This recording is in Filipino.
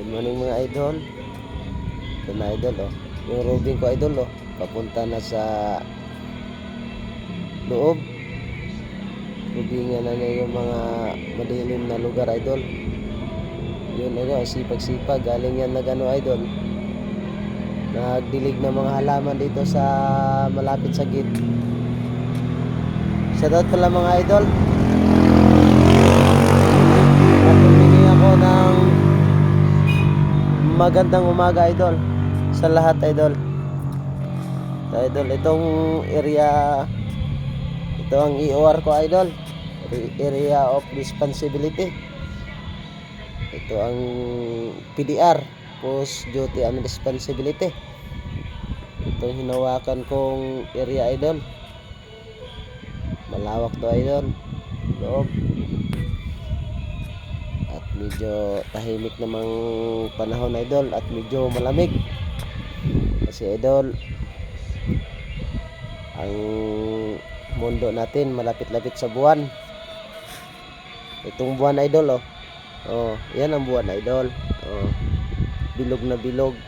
Good morning mga idol. Ito na idol oh. Yung roving ko idol oh. Papunta na sa loob. Rubingan na niya yung mga madilim na lugar idol. Yun idol, sipag-sipag. Galing yan na gano idol. Nagdilig ng mga halaman dito sa malapit sa gate. Shoutout pala mga idol. Humingi ako ng magandang umaga idol sa lahat idol. Idol, itong area, ito ang EOR ko idol, area of responsibility. Ito ang PDR, post duty and responsibility. Itong hinawakan kong area idol. Malawak to idol, loob. At medyo tahimik namang panahon idol, at medyo malamig kasi idol ang mundo natin malapit-lapit sa buwan. Itong buwan idol oh. Oh, yan ang buwan idol. Oh, bilog na bilog.